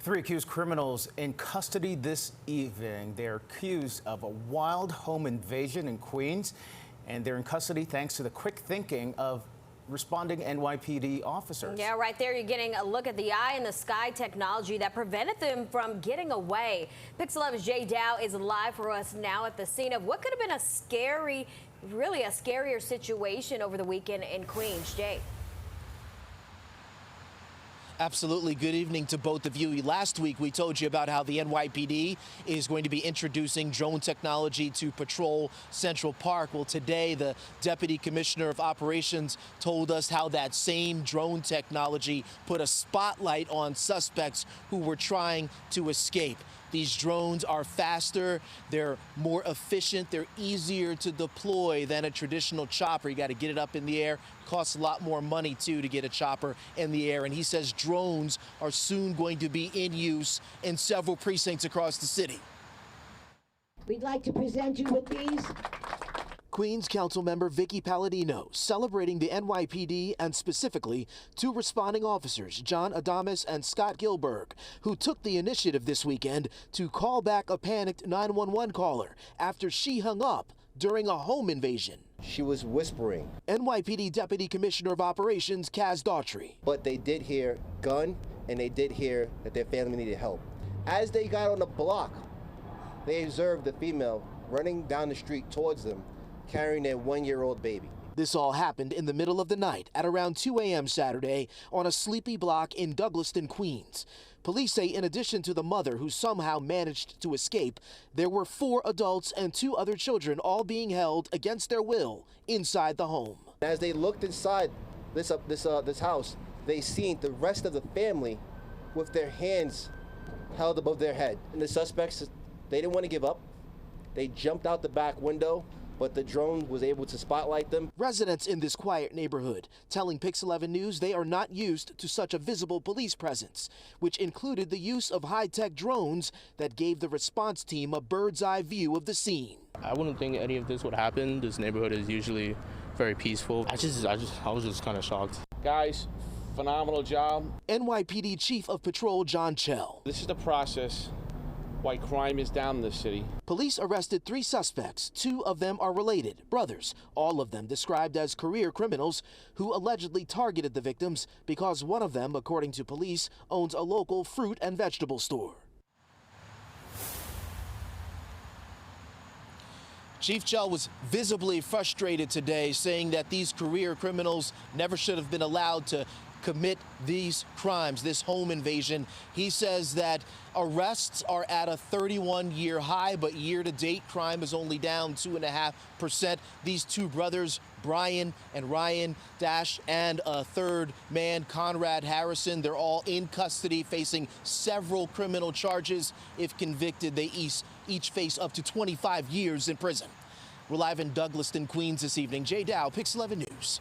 Three accused criminals in custody this evening. They're accused of a wild home invasion in Queens, and they're in custody thanks to the quick thinking of responding NYPD officers. Yeah, right there you're getting a look at the eye in the sky technology that prevented them from getting away. Pix 11's Jay Dow is live for us now at the scene of what could have been a scary, really a scarier situation over the weekend in Queens. Jay. Absolutely. Good evening to both of you. Last week, we told you about how the NYPD is going to be introducing drone technology to patrol Central Park. Well, today, the Deputy Commissioner of Operations told us how that same drone technology put a spotlight on suspects who were trying to escape. These drones are faster, they're more efficient, they're easier to deploy than a traditional chopper. You got to get it up in the air. Costs a lot more money, too, to get a chopper in the air. And he says drones are soon going to be in use in several precincts across the city. We'd like to present you with these. Queens Councilmember Vickie Paladino celebrating the NYPD and specifically two responding officers, John Adamus and Scott Gilberg, who took the initiative this weekend to call back a panicked 911 caller after she hung up during a home invasion. She was whispering. NYPD Deputy Commissioner of Operations Kaz Daughtry. But they did hear gun and they did hear that their family needed help. As they got on the block, they observed the female running down the street towards them, carrying their one-year-old baby. This all happened in the middle of the night at around 2 a.m. Saturday on a sleepy block in Douglaston, Queens. Police say in addition to the mother who somehow managed to escape, there were 4 adults and 2 other children all being held against their will inside the home. As they looked inside this house, they seen the rest of the family with their hands held above their head. And the suspects, they didn't want to give up. They jumped out the back window, but the drone was able to spotlight them. Residents in this quiet neighborhood telling Pix 11 News they are not used to such a visible police presence, which included the use of high-tech drones that gave the response team a bird's-eye view of the scene. I wouldn't think any of this would happen. This neighborhood is usually very peaceful. I was just kind of shocked. Guys, phenomenal job. NYPD Chief of Patrol John Chell. This is the process why crime is down in this city. Police arrested 3 suspects. 2 of them are related, brothers, all of them described as career criminals who allegedly targeted the victims because one of them, according to police, owns a local fruit and vegetable store. Chief Chell was visibly frustrated today, saying that these career criminals never should have been allowed to commit these crimes, this home invasion. He says that arrests are at a 31-year high, but year-to-date crime is only down 2.5%. These 2 brothers, Brian and Ryan Dash, and a third man, Conrad Harrison, they're all in custody facing several criminal charges. If convicted, they each face up to 25 years in prison. We're live in Douglaston, Queens this evening. Jay Dow, Pix 11 News.